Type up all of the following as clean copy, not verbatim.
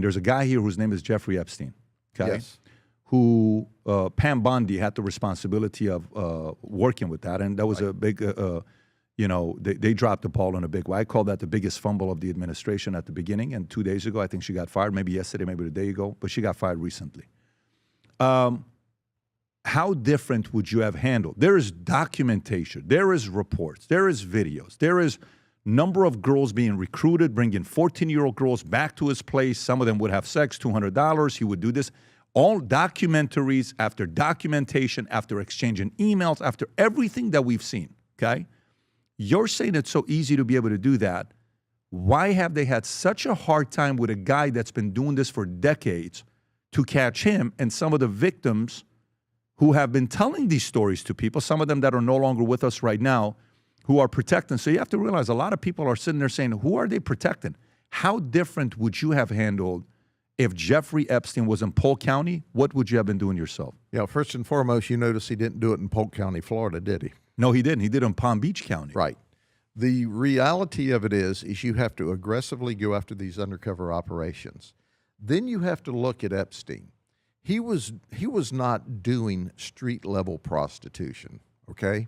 And there's a guy here whose name is Jeffrey Epstein, okay? Yes. Who Pam Bondi had the responsibility of working with that. And that was a big, they dropped the ball in a big way. I call that the biggest fumble of the administration at the beginning. And 2 days ago, I think she got fired, maybe yesterday, maybe the day ago, but she got fired recently. How different would you have handled? There is documentation, there is reports, there is videos, there is number of girls being recruited, bringing 14-year-old girls back to his place. Some of them would have sex, $200. He would do this. All documentaries after documentation, after exchanging emails, after everything that we've seen, okay? You're saying it's so easy to be able to do that. Why have they had such a hard time with a guy that's been doing this for decades to catch him and some of the victims who have been telling these stories to people, some of them that are no longer with us right now, who are protecting? So you have to realize a lot of people are sitting there saying, who are they protecting? How different would you have handled if Jeffrey Epstein was in Polk County? What would you have been doing yourself? Yeah, first and foremost, you notice he didn't do it in Polk County, Florida, did he? No, he didn't. He did it in Palm Beach County. Right. The reality of it is you have to aggressively go after these undercover operations. Then you have to look at Epstein. He was not doing street-level prostitution, okay?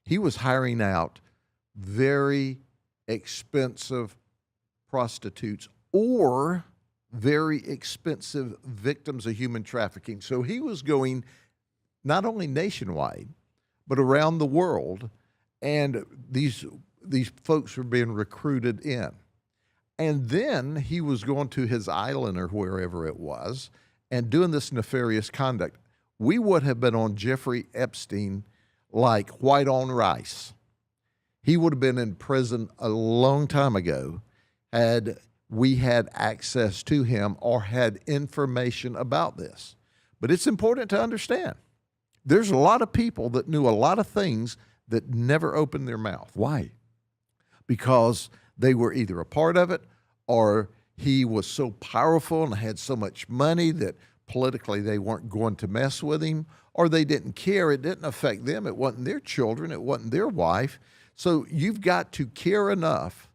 He was hiring out very expensive prostitutes or very expensive victims of human trafficking. So he was going not only nationwide, but around the world, and these folks were being recruited in. And then he was going to his island or wherever it was and doing this nefarious conduct. We would have been on Jeffrey Epstein like white on rice. He would have been in prison a long time ago had we had access to him or had information about this. But it's important to understand, there's a lot of people that knew a lot of things that never opened their mouth. Why? Because they were either a part of it or he was so powerful and had so much money that politically they weren't going to mess with him, or they didn't care. It didn't affect them. It wasn't their children. It wasn't their wife. So you've got to care enough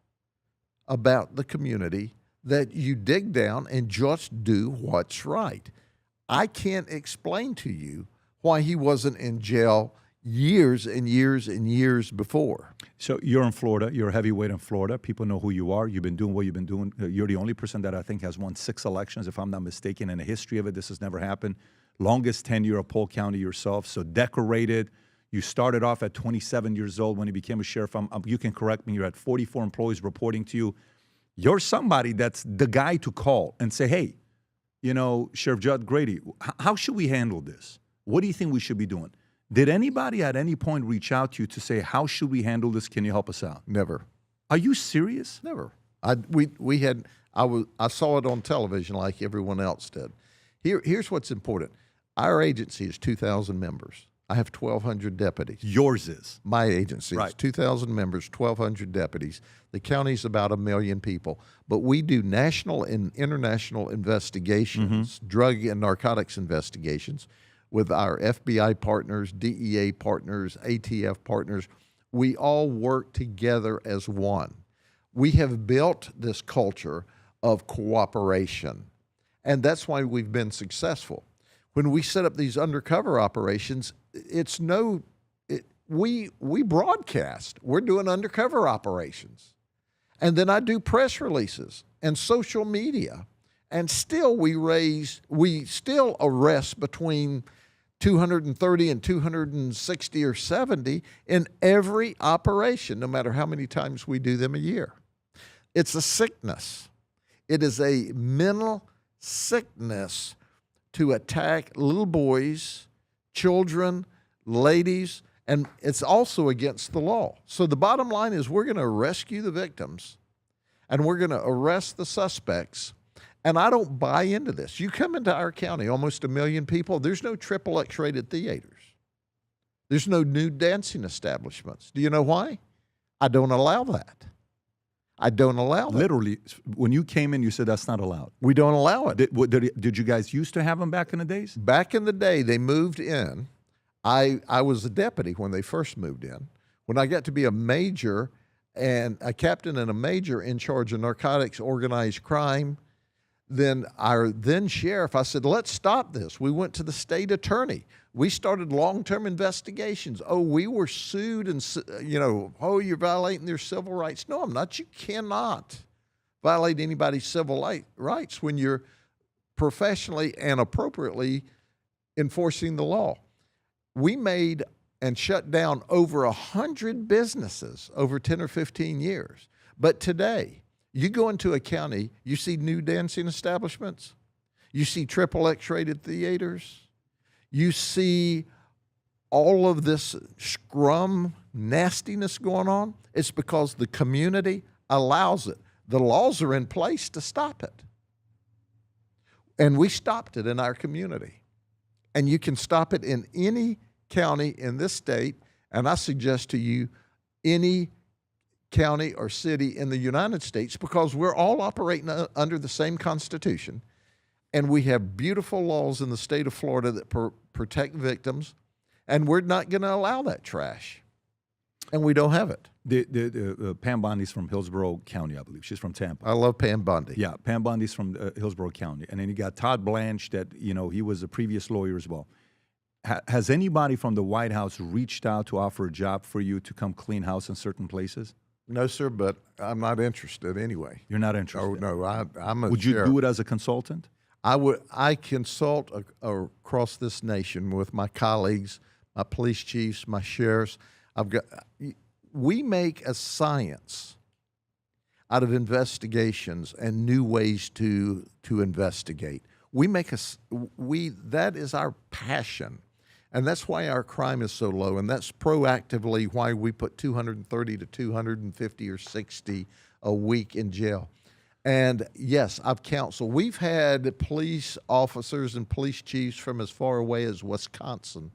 about the community that you dig down and just do what's right. I can't explain to you why he wasn't in jail years and years and years before. So you're in Florida. You're a heavyweight in Florida. People know who you are. You've been doing what you've been doing. You're the only person that I think has won 6 elections, if I'm not mistaken. In the history of it, this has never happened. Longest tenure of Polk County yourself. So decorated. You started off at 27 years old when you became a sheriff. You can correct me. You're at 44 employees reporting to you. You're somebody that's the guy to call and say, hey, Sheriff Judd, Grady, how should we handle this? What do you think we should be doing? Did anybody at any point reach out to you to say, how should we handle this? Can you help us out? Never. Are you serious? Never. I saw it on television like everyone else did. Here's what's important. Our agency is 2,000 members. I have 1,200 deputies. Yours is? My agency right. is 2,000 members, 1,200 deputies. The county's about 1 million people. But we do national and international investigations, drug and narcotics investigations with our FBI partners, DEA partners, ATF partners. We all work together as one. We have built this culture of cooperation, and that's why we've been successful. When we set up these undercover operations, we broadcast. We're doing undercover operations. And then I do press releases and social media. And still we still arrest between 230 and 260 or 70 in every operation, no matter how many times we do them a year. It's a sickness. It is a mental sickness to attack little boys, children, ladies, and it's also against the law. So the bottom line is we're going to rescue the victims and we're going to arrest the suspects. And I don't buy into this. You come into our county, almost 1 million people, there's no XXX rated theaters. There's no nude dancing establishments. Do you know why? I don't allow that. I don't allow that. Literally, when you came in, you said that's not allowed. We don't allow it. Did you guys used to have them back in the days? Back in the day, they moved in. I was a deputy when they first moved in. When I got to be a major and a captain and a major in charge of narcotics, organized crime, then our then sheriff, I said, let's stop this. We went to the state attorney. We started long-term investigations. Oh, we were sued and, oh, you're violating their civil rights. No, I'm not. You cannot violate anybody's civil rights when you're professionally and appropriately enforcing the law. We made and shut down over 100 businesses over 10 or 15 years. But today, you go into a county, you see new dancing establishments, you see XXX rated theaters, you see all of this scrum nastiness going on. It's because the community allows it. The laws are in place to stop it. And we stopped it in our community. And you can stop it in any county in this state, and I suggest to you any county or city in the United States, because we're all operating under the same Constitution, and we have beautiful laws in the state of Florida that protect victims, and we're not going to allow that trash, and we don't have it. Pam Bondi's from Hillsborough County, I believe. She's from Tampa. I love Pam Bondi. Yeah, Pam Bondi's from Hillsborough County. And then you got Todd Blanche that, he was a previous lawyer as well. Has anybody from the White House reached out to offer a job for you to come clean house in certain places? No, sir, but I'm not interested anyway. You're not interested? Oh, no, I'm a Would you sheriff. do it as a consultant? I consult across this nation with my colleagues, my police chiefs, my sheriffs. We make a science out of investigations and new ways to investigate. That is our passion. And that's why our crime is so low, and that's proactively why we put 230 to 250 or 60 a week in jail. And yes, I've counseled. We've had police officers and police chiefs from as far away as Wisconsin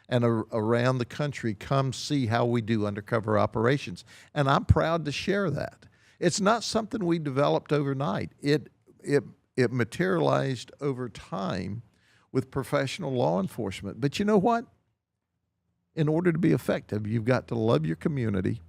and around the country come see how we do undercover operations. And I'm proud to share that. It's not something we developed overnight. It materialized over time with professional law enforcement. But you know what? In order to be effective, you've got to love your community,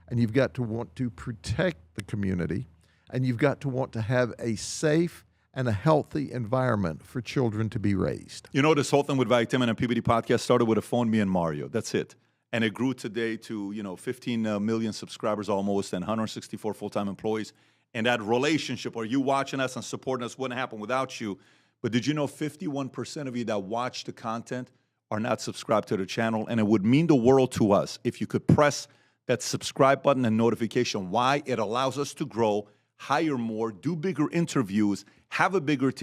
and you've got to want to protect the community, and you've got to want to have a safe and a healthy environment for children to be raised. This whole thing with Vitamin and PBD podcast started with a phone, me and Mario. That's it. And it grew today to, 15 million subscribers almost and 164 full-time employees. And that relationship, or you watching us and supporting us, wouldn't happen without you. But did you know 51% of you that watch the content are not subscribed to the channel? And it would mean the world to us if you could press that subscribe button and notification. Why? It allows us to grow, hire more, do bigger interviews, have a bigger team.